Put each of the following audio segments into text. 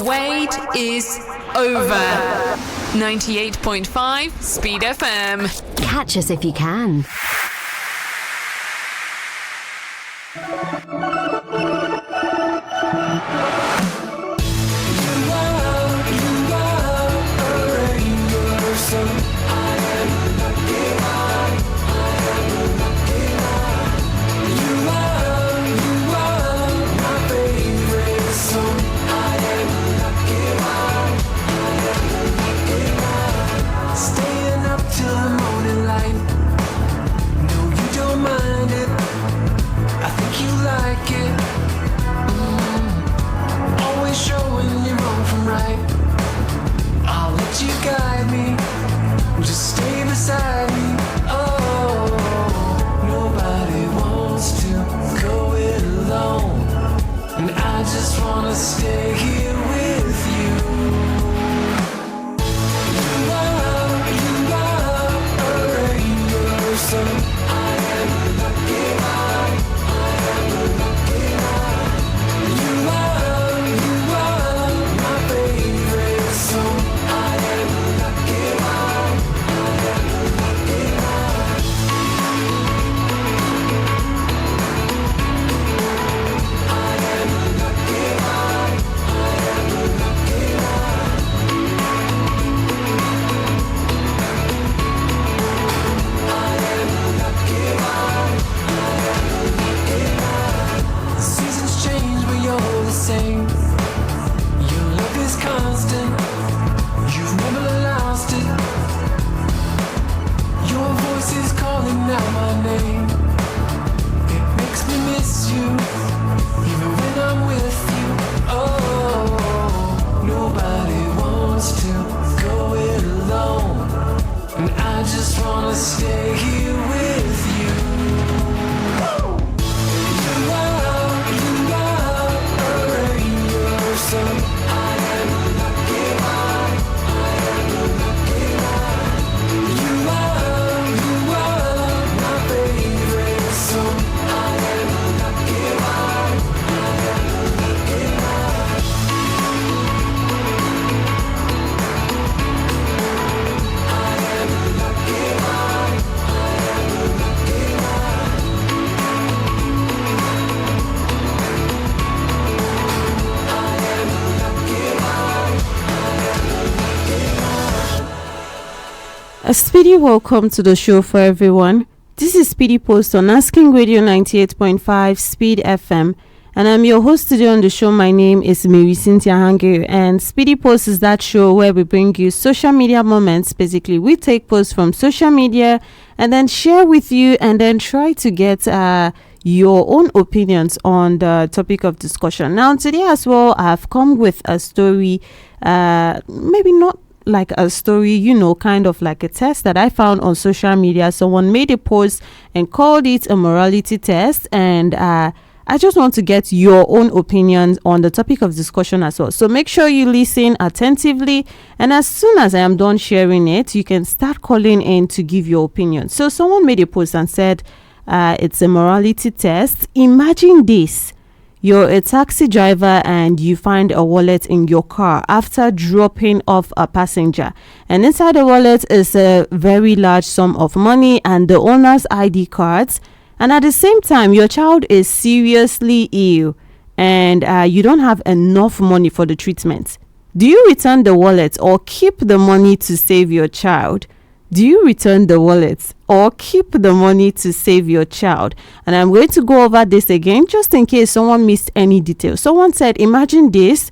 wait is over. 98.5 Speed FM. Catch us if you can. A speedy welcome to the show for everyone. This is SPEEDy Post on Asking Radio 98.5 Speed FM, and I'm your host today on the show. My name is Marysyntia Hangeior, and SPEEDy Post is that show where we bring you social media moments. Basically, we take posts from social media and then share with you, and then try to get your own opinions on the topic of discussion. Now, today as well, I've come with a story, maybe not like a story, kind of like a test that I found on social media. Someone made a post and called it a morality test, and I just want to get your own opinions on the topic of discussion as well. So make sure you listen attentively, and as soon as I am done sharing it, you can start calling in to give your opinion. So someone made a post and said it's a morality test. Imagine this: you're a taxi driver and you find a wallet in your car after dropping off a passenger. And inside the wallet is a very large sum of money and the owner's ID cards. And at the same time, your child is seriously ill and you don't have enough money for the treatment. Do you return the wallet or keep the money to save your child? Do you return the wallet or keep the money to save your child? And I'm going to go over this again just in case someone missed any detail. Someone said, imagine this: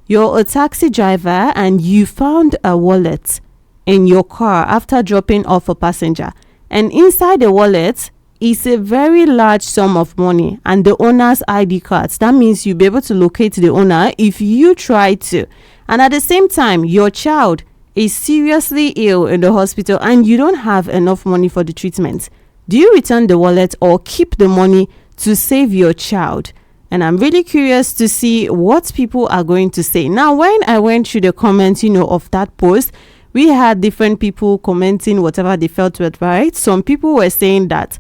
you're a taxi driver and you found a wallet in your car after dropping off a passenger. And inside the wallet is a very large sum of money and the owner's ID cards. That means you'll be able to locate the owner if you try to. And at the same time, your child is seriously ill in the hospital and you don't have enough money for the treatment. Do you return the wallet or keep the money to save your child? And I'm really curious to see what people are going to say. Now, when I went through the comments, of that post, we had different people commenting whatever they felt was right. Some people were saying that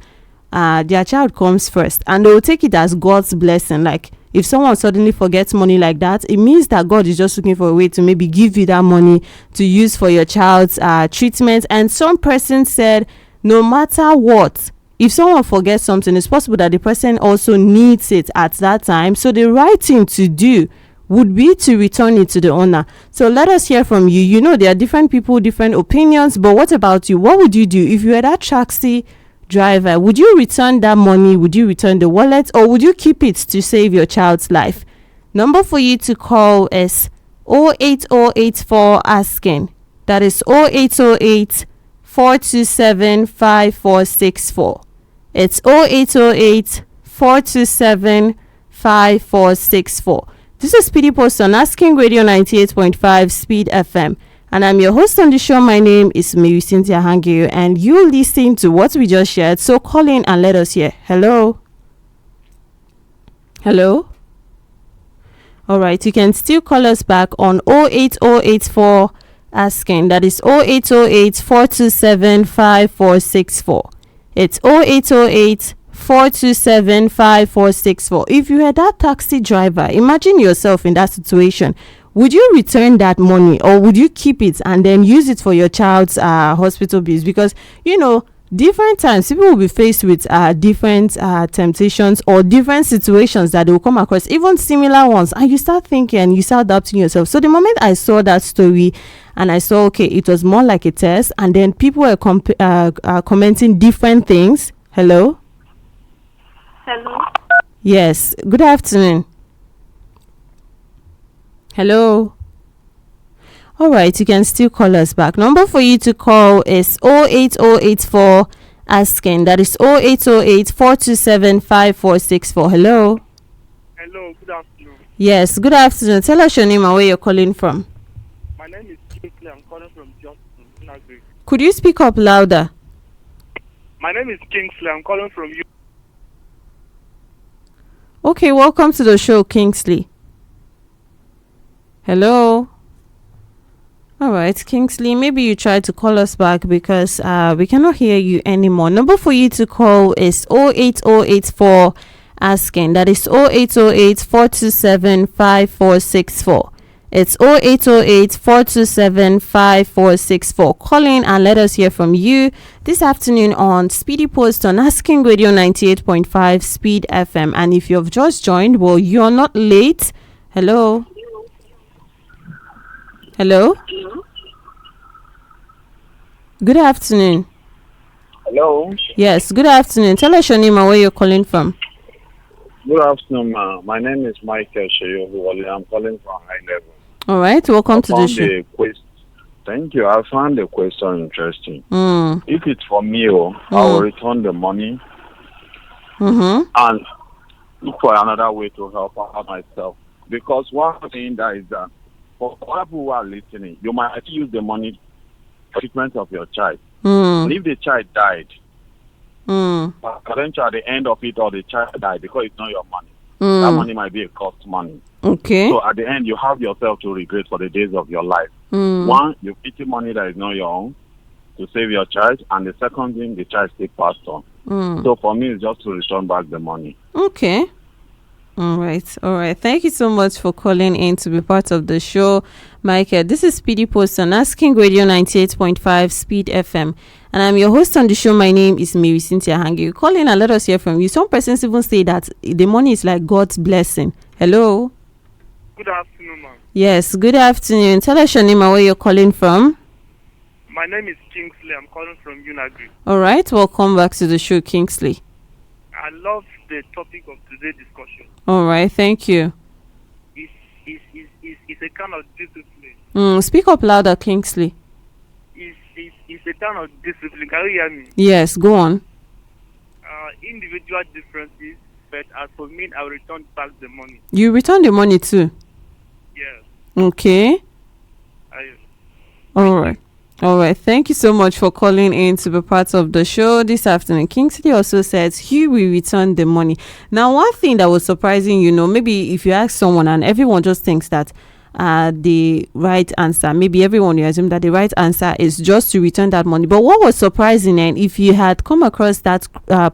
their child comes first and they will take it as God's blessing. Like, if someone suddenly forgets money like that, it means that God is just looking for a way to maybe give you that money to use for your child's treatment. And some person said, no matter what, if someone forgets something, it's possible that the person also needs it at that time. So the right thing to do would be to return it to the owner. So let us hear from you. You know, there are different people, different opinions, but what about you? What would you do if you were that taxi driver? Would you return that money? Would you return the wallet, or would you keep it to save your child's life? Number for you to call is 08084 asking. That is 0808 427 5464. It's 0808 427 5464. This is Speedy Post on Asking Radio 98.5 Speed FM. And I'm your host on the show. My name is Marysyntia Hangeior, and you listen to what we just shared. So call in and let us hear. Hello? Hello? All right, you can still call us back on 08084 asking. That is 0808 427 5464. It's 0808 427 5464. If you had that taxi driver, imagine yourself in that situation. Would you return that money, or would you keep it and then use it for your child's hospital bills? Because, you know, different times people will be faced with different temptations or different situations that they will come across, even similar ones, and you start thinking and you start doubting yourself. So the moment I saw that story and I saw, okay, it was more like a test, and then people were commenting different things. Hello? Hello. Yes, good afternoon. Hello. All right, you can still call us back. Number for you to call is 08084 asking. That is 0808 427 5464. Hello. Hello, good afternoon. Yes, good afternoon. Tell us your name and where you're calling from. My name is Kingsley. I'm calling from Johnson. Could you speak up louder? My name is Kingsley. I'm calling from you. Okay, welcome to the show, Kingsley. Hello. All right, Kingsley, maybe you try to call us back because we cannot hear you anymore. Number for you to call is 08084 asking. That is 0808 427 5464. It's 0808 427 5464. Call in and let us hear from you this afternoon on Speedy Post on Asking Radio 98.5 Speed FM. And if you've just joined, well, you're not late. Hello. Hello. Good afternoon. Hello. Yes, good afternoon. Tell us your name and where you're calling from. Good afternoon, ma'am. My name is Michael Sheyobuwale. I'm calling from High Level. All right, welcome to the show. Thank you. I found the question interesting. If it's for me, I will return the money and look for another way to help out myself. Because one thing that is that for people who are listening, you might use the money for treatment of your child. And if the child died, potentially at the end of it, or the child died because it's not your money. That money might be a cost money. Okay. So at the end, you have yourself to regret for the days of your life. One, you pity money that is not your own to save your child, and the second thing, the child still passed on. So for me, it's just to return back the money. Okay. All right. Thank you so much for calling in to be part of the show, Michael. This is Speedy Post on Asking Radio 98.5 Speed FM. And I'm your host on the show. My name is Marysyntia Hangeior. Call in and let us hear from you. Some persons even say that the money is like God's blessing. Hello. Good afternoon, ma'am. Yes, good afternoon. Tell us your name and where you're calling from. My name is Kingsley. I'm calling from Unagri. All right, welcome back to the show, Kingsley. I love the topic of today's discussion. All right, thank you. It's a kind of discipline. Speak up louder, Kingsley. It's a kind of discipline. Can you hear me? Yes, go on. Individual differences, but as for me, I will return back the money. You return the money too? Yes. Okay. All right. Thank you so much for calling in to be part of the show this afternoon. Kingsley also says he will return the money. Now, one thing that was surprising, maybe if you ask someone and everyone just thinks that the right answer. Maybe everyone will assume that the right answer is just to return that money. But what was surprising, and if you had come across that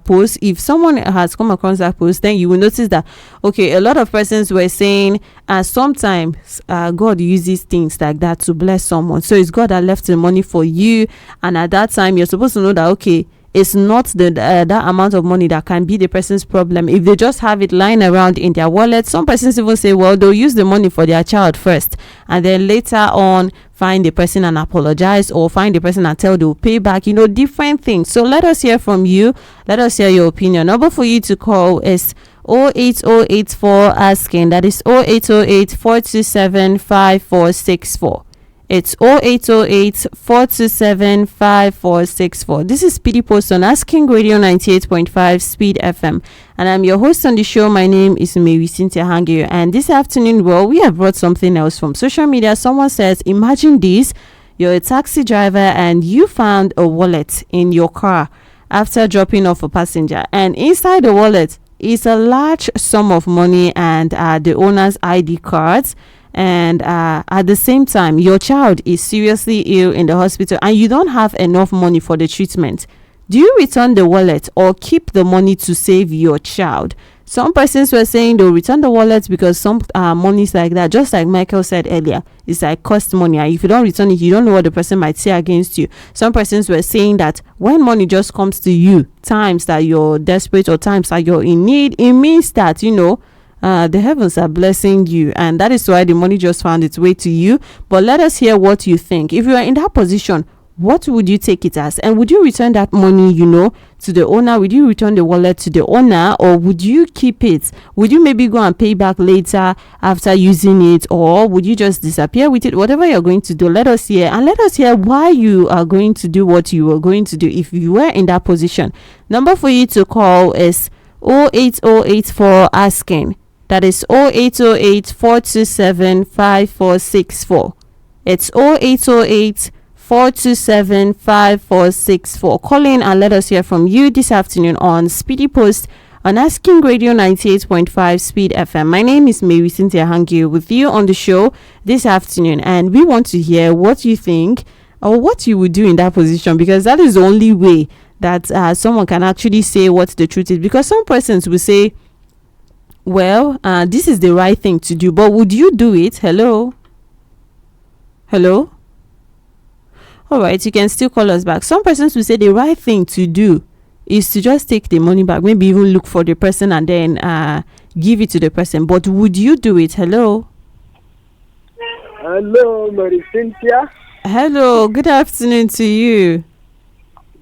post, if someone has come across that post, then you will notice that, okay, a lot of persons were saying sometimes God uses things like that to bless someone. So it's God that left the money for you, and at that time you're supposed to know that, okay, it's not that amount of money that can be the person's problem. If they just have it lying around in their wallet, some persons even say, well, they'll use the money for their child first, and then later on find the person and apologize, or find the person and tell they'll pay back, different things. So let us hear from you. Let us hear your opinion. Number for you to call is 08084 asking. That is 0808 427 5464. It's 0808 427 5464. This is Speedy Post on Asking Radio 98.5 Speed FM. And I'm your host on the show. My name is Marysyntia Hangeior. And this afternoon, well, we have brought something else from social media. Someone says, imagine this. You're a taxi driver and you found a wallet in your car after dropping off a passenger. And inside the wallet is a large sum of money and the owner's ID cards. And at the same time, your child is seriously ill in the hospital and you don't have enough money for the treatment. Do you return the wallet or keep the money to save your child? Some persons were saying they'll return the wallet because some monies like that, just like Michael said earlier, it's like cost money. And if you don't return it, you don't know what the person might say against you. Some persons were saying that when money just comes to you, times that you're desperate or times that you're in need, it means that, the heavens are blessing you, and that is why the money just found its way to you. But let us hear what you think. If you are in that position, what would you take it as? And would you return that money, to the owner? Would you return the wallet to the owner, or would you keep it? Would you maybe go and pay back later after using it, or would you just disappear with it? Whatever you're going to do, let us hear, and let us hear why you are going to do what you are going to do if you were in that position. Number for you to call is 08084 asking. That is 0808 427 5464. It's 0808 427 5464. Call in and let us hear from you this afternoon on Speedy Post on Asking Radio 98.5 Speed FM. My name is Marysyntia Hangeior with you on the show this afternoon, and we want to hear what you think or what you would do in that position, because that is the only way that someone can actually say what the truth is. Because some persons will say, well, this is the right thing to do, but would you do it? Hello? All right, you can still call us back. Some persons will say the right thing to do is to just take the money back, maybe even look for the person and then give it to the person. But would you do it? Hello? Hello, Marysyntia. Hello, good afternoon to you.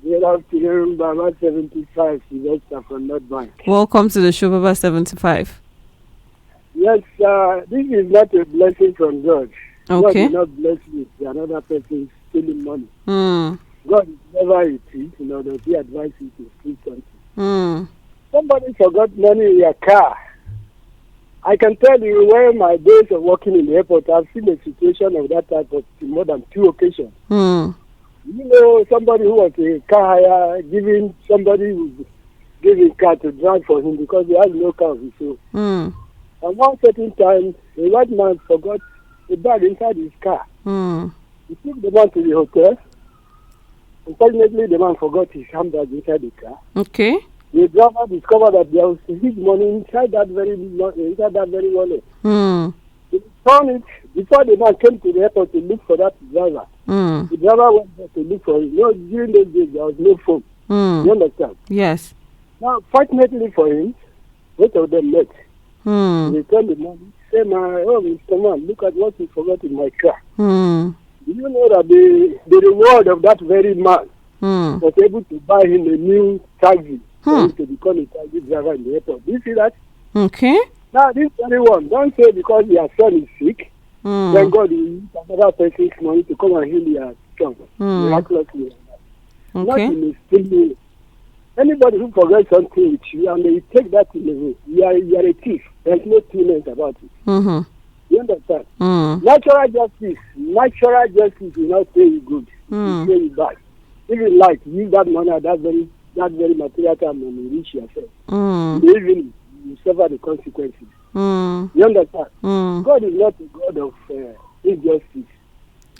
Good afternoon, Baba 75, Sylvester from North Bank. Welcome to the show, Baba 75. Yes, this is not a blessing from God. Okay. God will not bless you if another person stealing money. Mm. God is never a thief, that he advises you to steal something. Mm. Somebody forgot money in your car. I can tell you, where my days of working in the airport, I've seen a situation of that type of more than 2 occasions. Mm. Somebody who was a car hire giving somebody who gave a car to drive for him because he has no car of his own. Mm. And one certain time, a white man forgot a bag inside his car. Mm. He took the man to the hotel. Unfortunately, the man forgot his handbag inside the car. Okay. The driver discovered that there was huge money inside that very wallet. Mm. He found it before the man came to the airport to look for that driver. Mm. The driver went there to look for him. During those days, there was no phone. Mm. You understand? Yes. Now, fortunately for him, both of them met. Mm. They told the man, say, Mr. Man, look at what you forgot in my car. Mm. Do you know that the reward of that very man was able to buy him a new taxi for him to become a taxi driver in the airport? Do you see that? Okay. Now, this very one, don't say because your son is sick, then God will use another person's money to come and heal your son. Miraculously. Okay. Not in a still way. Anybody who forgets something with you and they take that in the way, you are a thief. There's no two-ness about it. Mm-hmm. You understand? Mm. Natural justice will not pay you good. It will pay you bad. If you like, use that money at that very material time and enrich yourself. Even you suffer the consequences. You understand? God is not a God of injustice.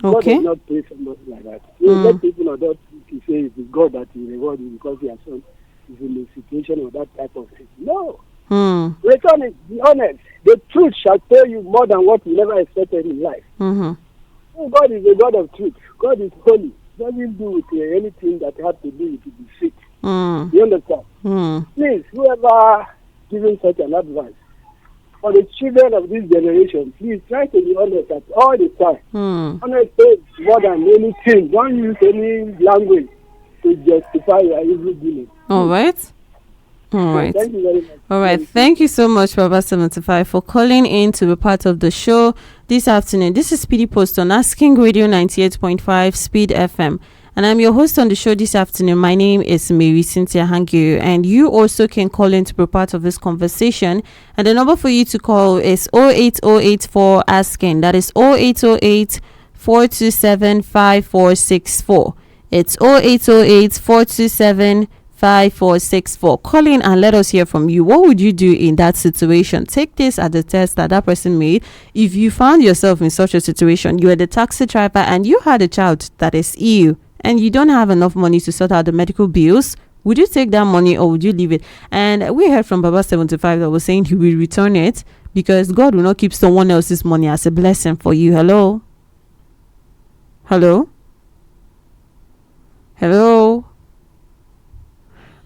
God does not pay somebody like that. Let people not to say it is God that will reward you because your son is in a situation of that type of thing. No. Return it. Be honest. The truth shall tell you more than what you never expected in life. God is a God of truth. God is holy. Doesn't do with anything that has to do with the sick. You understand? Please, whoever giving such an advice, for the children of this generation, please try to be honest at all the time. Honest is more than anything. Don't use any language to justify your evil dealing. All right. All right. Thank you very much. All right. Thank you so much, Baba 75, for calling in to be part of the show this afternoon. This is Speedy Post on Asking Radio 98.5 Speed FM. And I'm your host on the show this afternoon. My name is Marysyntia Hangeior, and you also can call in to be part of this conversation. And the number for you to call is 08084 asking. That is 0808 427 5464. It's 0808 427 5464. Call in and let us hear from you. What would you do in that situation? Take this as the test that person made. If you found yourself in such a situation, you are the taxi driver and you had a child that is ill, and you don't have enough money to sort out the medical bills, would you take that money or would you leave it? And we heard from Baba 75 that was saying he will return it because God will not keep someone else's money as a blessing for you. Hello? Hello? Hello?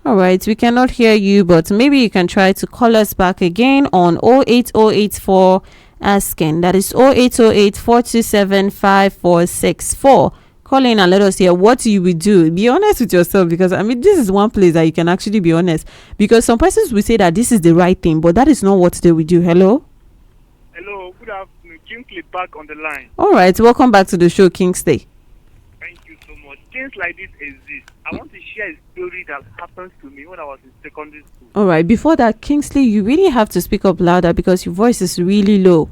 All right, we cannot hear you, but maybe you can try to call us back again on 08084 asking. That is 0808 427 5464. Call in and let us hear what you will do. Be honest with yourself, because I mean, this is one place that you can actually be honest, because some persons will say that this is the right thing, but that is not what they will do. Hello? Hello, good afternoon. Kingsley back on the line. All right, welcome back to the show, Kingsley. Thank you so much. Things like this exist. I want to share a story that happened to me when I was in secondary school. All right, before that, Kingsley, you really have to speak up louder because your voice is really low.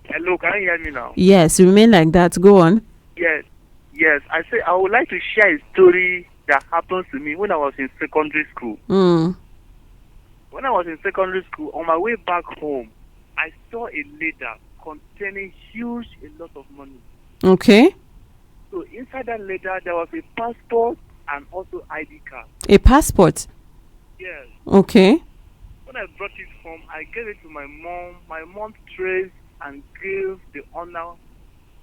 Hello, can you hear me now? Yes, remain like that. Go on. Yes. I say I would like to share a story that happened to me when I was in secondary school. When I was in secondary school, on my way back home, I saw a letter containing a lot of money. Okay. So inside that letter, there was a passport and also ID card. A passport? Yes. Okay. When I brought it home, I gave it to my mom. My mom traced and gave the owner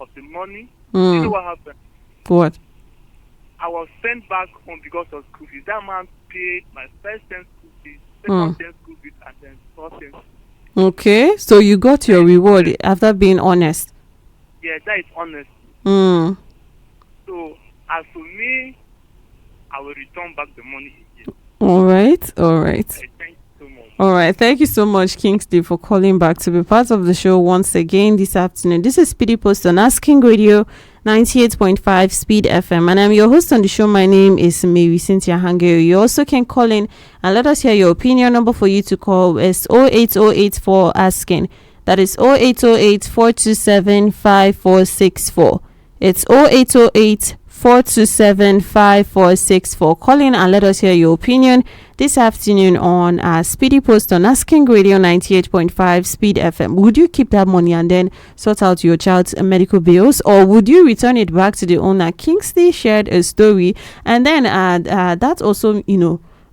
of the money. You know what happened? What? I was sent back home because of school fees. That man paid my first 10 school fees, second 10 school fees, and then third 10 school fees. Okay, so you got your reward after being honest. Yeah, that is honest. So, as for me, I will return back the money again. All right. Thank you so much. All right, thank you so much, Kingsley, for calling back to be part of the show once again this afternoon. This is Speedy Post on Asking Radio 98.5 Speed FM, and I'm your host on the show. My name is Marysyntia Hangeior. You also can call in and let us hear your opinion. Number for you to call is 08084 asking. That is 0808 427 5464. It's 0808 427 5464. Call in and let us hear your opinion this afternoon on Speedy Post on Asking Radio 98.5 Speed FM. Would you keep that money and then sort out your child's medical bills, or would you return it back to the owner? Kingsley shared a story, and then that also,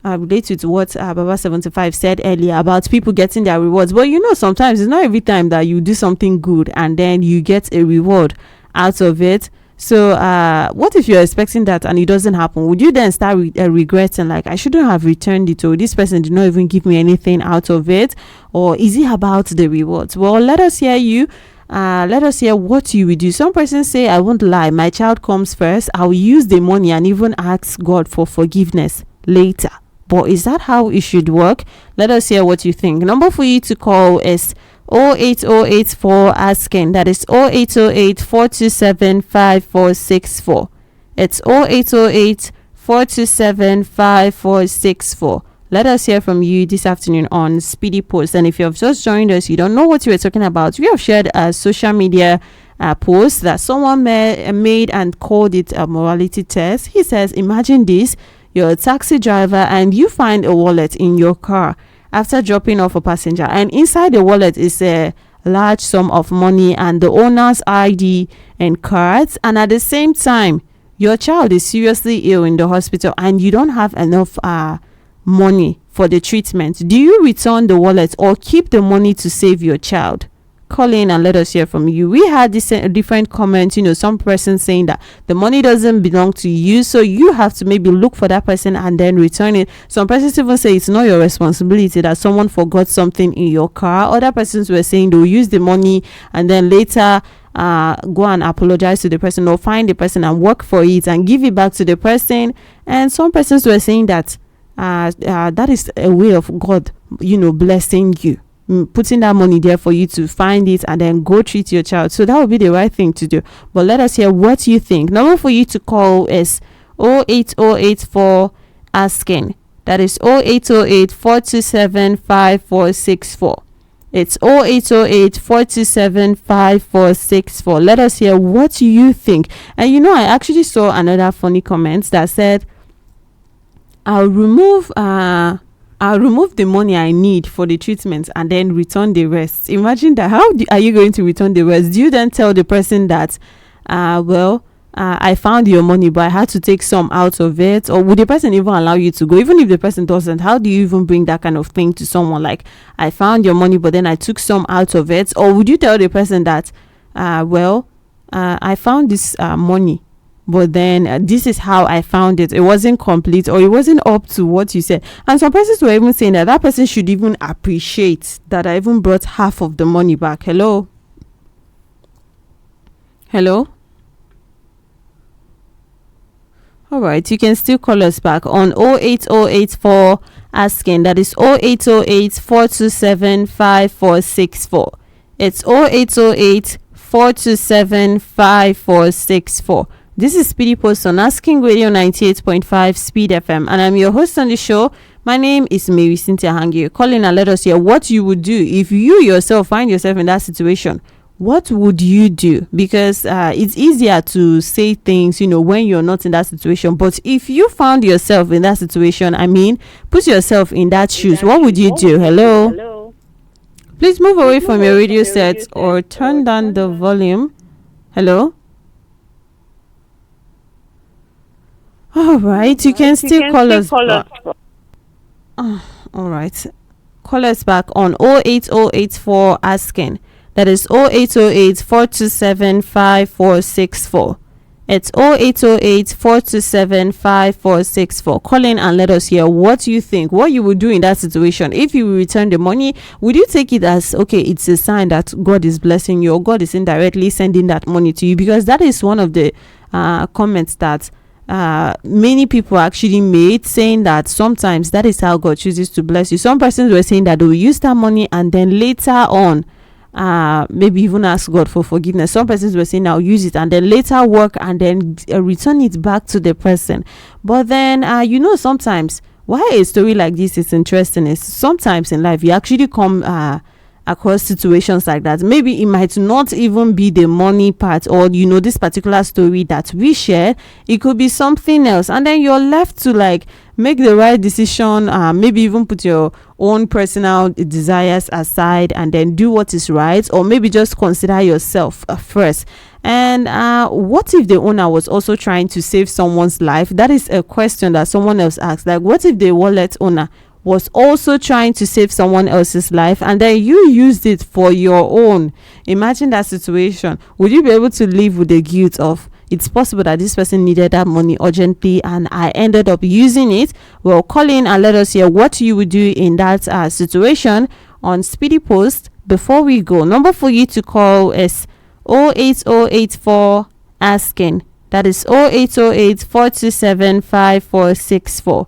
related to what Baba 75 said earlier about people getting their rewards. But sometimes it's not every time that you do something good and then you get a reward out of it. So what if you're expecting that and it doesn't happen? Would you then start regretting, like, I shouldn't have returned it, or this person did not even give me anything out of it? Or is it about the rewards? Well, let us hear you. Let us hear what you will do. Some persons say, I won't lie, my child comes first. I'll use the money and even ask God for forgiveness later. But is that how it should work? Let us hear what you think. Number for you to call is 08084 asking. That is 0808 427 5464. It's 0808 427 5464. Let us hear from you this afternoon on Speedy Post. And if you have just joined us, you don't know what we were talking about, we have shared a social media post that someone made and called it a morality test. He says, imagine this: you're a taxi driver and you find a wallet in your car, after dropping off a passenger, and inside the wallet is a large sum of money and the owner's ID and cards, and at the same time your child is seriously ill in the hospital and you don't have enough money for the treatment, do you return the wallet or keep the money to save your child? Call in and let us hear from you. We had this different comments, some person saying that the money doesn't belong to you, so you have to maybe look for that person and then return it. Some persons even say it's not your responsibility that someone forgot something in your car. Other persons were saying they'll use the money and then later go and apologize to the person or find the person and work for it and give it back to the person. And some persons were saying that that is a way of God, blessing you, putting that money there for you to find it and then go treat your child. So that would be the right thing to do. But let us hear what you think. Number for you to call is 08084 asking. That is 0808 427 5464. It's 0808 427 5464. Let us hear what you think. And I actually saw another funny comment that said, I'll remove the money I need for the treatment and then return the rest. Imagine that. How are you going to return the rest? Do you then tell the person that, I found your money, but I had to take some out of it? Or would the person even allow you to go? Even if the person doesn't, how do you even bring that kind of thing to someone? Like, I found your money, but then I took some out of it. Or would you tell the person that, I found this money, but then this is how I found it. It wasn't complete, or it wasn't up to what you said. And some persons were even saying that person should even appreciate that I even brought half of the money back. Hello? All right, you can still call us back on 08084 asking. That is 0808 427 5464. It's 0808 427 5464. This is Speedy Post on Asking Radio 98.5 Speed FM, and I'm your host on the show. My name is Marysyntia Hangeior. Call in and let us hear what you would do if you yourself find yourself in that situation. What would you do? Because it's easier to say things, when you're not in that situation. But if you found yourself in that situation, put yourself in that shoes. What would you do? Hello? Please move away from your radio set or turn down the volume. Hello? All right, you can still call us back. All right. Call us back on 08084 asking. That is 0808 427 5464. It's 0808 427 5464. Call in and let us hear what you think, what you would do in that situation. If you return the money, would you take it as, okay, it's a sign that God is blessing you, or God is indirectly sending that money to you? Because that is one of the comments that many people actually made, saying that sometimes that is how God chooses to bless you. Some persons were saying that they will use that money and then later on maybe even ask God for forgiveness. Some persons were saying I'll use it and then later work and then return it back to the person. But then sometimes why a story like this is interesting is sometimes in life you actually come across situations like that. Maybe it might not even be the money part, or this particular story that we share, it could be something else, and then you're left to make the right decision, maybe even put your own personal desires aside and then do what is right, or maybe just consider yourself first. And what if the owner was also trying to save someone's life? That is a question that someone else asked. What if the wallet owner was also trying to save someone else's life and then you used it for your own? Imagine that situation. Would you be able to live with the guilt of, it's possible that this person needed that money urgently and I ended up using it? Well, call in and let us hear what you would do in that situation on Speedy Post. Before we go, number for you to call is 08084 asking. That is 0808 427 5464.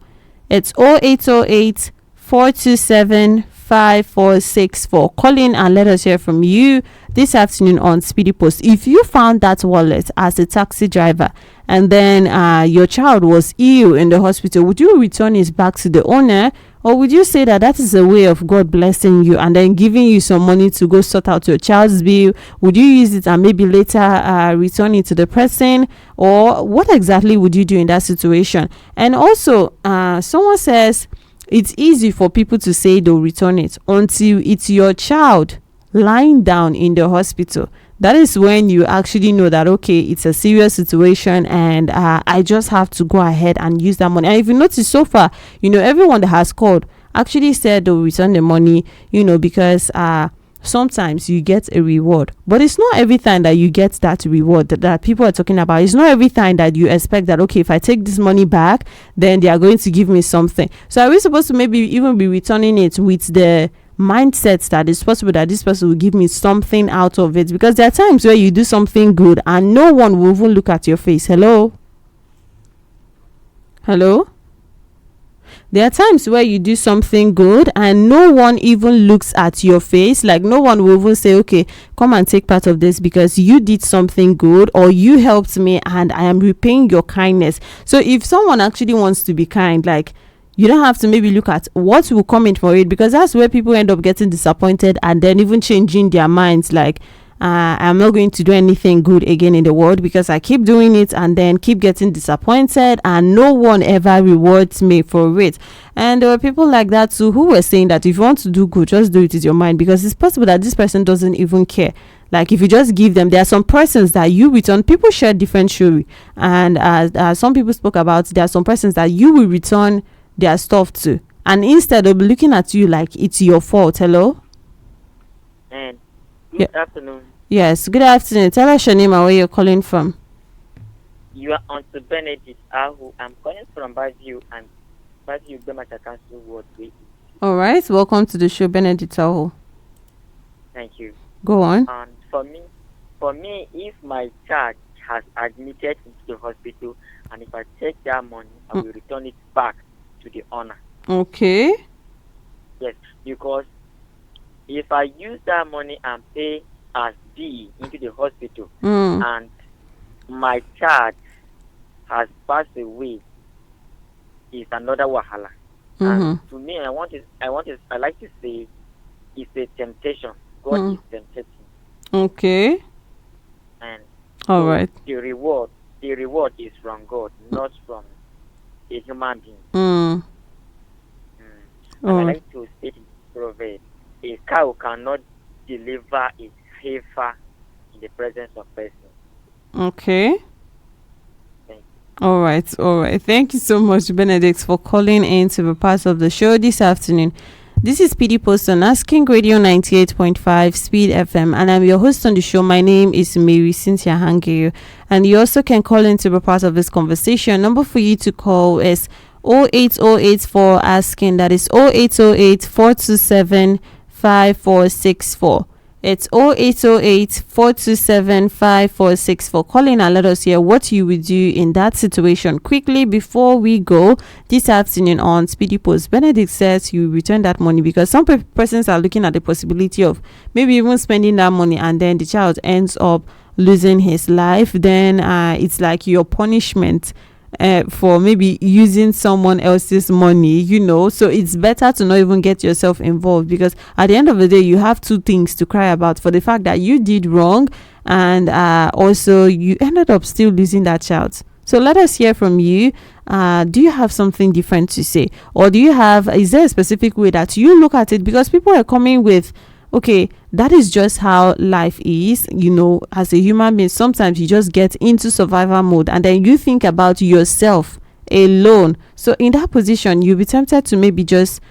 It's 0808 427 5464. Call in and let us hear from you this afternoon on Speedy Post. If you found that wallet as a taxi driver and then your child was ill in the hospital, would you return it back to the owner, or would you say that is a way of God blessing you and then giving you some money to go sort out your child's bill? Would you use it and maybe later return it to the person, or what exactly would you do in that situation? And also someone says, it's easy for people to say they'll return it until it's your child lying down in the hospital. That is when you actually know that, okay, it's a serious situation, and I just have to go ahead and use that money. And if you notice so far, everyone that has called actually said they'll return the money, because sometimes you get a reward, but it's not every time that you get that reward that people are talking about. It's not every time that you expect that, okay, if I take this money back, then they are going to give me something. So are we supposed to maybe even be returning it with the mindset that it's possible that this person will give me something out of it? Because there are times where you do something good and no one will even look at your face. Hello? There are times where you do something good and no one even looks at your face. Like, no one will even say, okay, come and take part of this because you did something good or you helped me and I am repaying your kindness. So if someone actually wants to be kind, like, you don't have to maybe look at what will come in for it, because that's where people end up getting disappointed and then even changing their minds. Like, I'm not going to do anything good again in the world because I keep doing it and then keep getting disappointed and no one ever rewards me for it. And there were people like that too who were saying that if you want to do good, just do it with your mind, because it's possible that this person doesn't even care. Like, if you just give them, there are some persons that you return. People share different story, and some people spoke about, there are some persons that you will return their stuff to, and instead of looking at you like it's your fault. Hello? And good afternoon. Yes, good afternoon. Tell us your name and where you're calling from. You are on to Benedict Ahu. I'm calling from Baju and Baju Bemata Council Ward 3. All right, welcome to the show, Benedict Ahu. Thank you. Go on. And for me, if my child has admitted into the hospital and if I take that money, I will return it back to the owner. Okay. Yes, because if I use that money and pay as B into the hospital and my child has passed away, is another wahala. And to me, I like to say it's a temptation. God is tempting. Okay. And all so right. The reward is from God, not from a human being. And I like to state in the proverb, a cow cannot deliver its heifer in the presence of person. Okay. Thank you. All right. Thank you so much, Benedict, for calling in to be part of the show this afternoon. This is SPEEDy Post on Asking Radio 98.5 Speed FM, and I'm your host on the show. My name is Marysyntia Hangeior, and you also can call in to be part of this conversation. Number for you to call is 08084 for asking. That is 0808 427 5464. It's 0808 427 5464. Call in and let us hear what you would do in that situation. Quickly, before we go this afternoon on SPEEDy Post, Benedict says you return that money because some persons are looking at the possibility of maybe even spending that money and then the child ends up losing his life. Then it's like your punishment for maybe using someone else's money, so it's better to not even get yourself involved, because at the end of the day you have two things to cry about: for the fact that you did wrong and also you ended up still losing that child. So let us hear from you. Do you have something different to say, or is there a specific way that you look at it? Because people are coming with, okay, that is just how life is. As a human being, sometimes you just get into survival mode and then you think about yourself alone. So in that position, you'll be tempted to maybe just,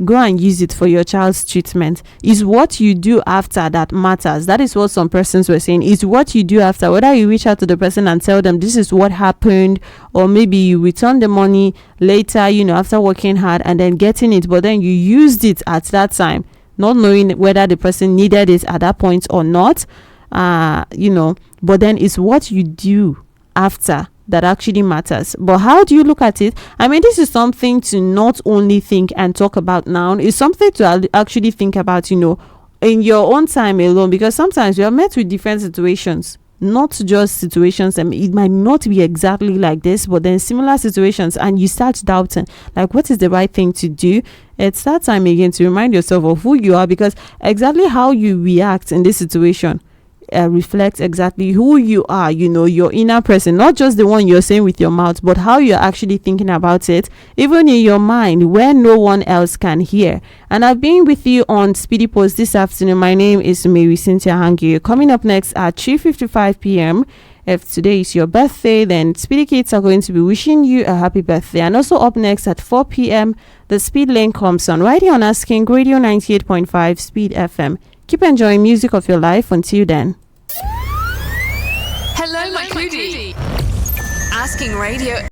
go and use it for your child's treatment. Is what you do after that matters. That is what some persons were saying. Is what you do after, whether you reach out to the person and tell them this is what happened, or maybe you return the money later, after working hard and then getting it, but then you used it at that time, not knowing whether the person needed it at that point or not, but then it's what you do after that actually matters. But how do you look at it? I mean, this is something to not only think and talk about now, it's something to actually think about, in your own time alone, because sometimes you are met with different situations, not just situations, and it might not be exactly like this, but then similar situations, and you start doubting, like, what is the right thing to do? It's that time again to remind yourself of who you are, because exactly how you react in this situation reflects exactly who you are, your inner person, not just the one you're saying with your mouth, but how you're actually thinking about it, even in your mind where no one else can hear. And I've been with you on Speedy Post this afternoon. My name is Marysyntia Hangeior. Coming up next at 3:55 p.m. If today is your birthday, then Speedy Kids are going to be wishing you a happy birthday. And also up next at 4 p.m., the Speed Lane comes on right here on Asking Radio 98.5 Speed FM. Keep enjoying music of your life until then. Hello, my cutie. Asking Radio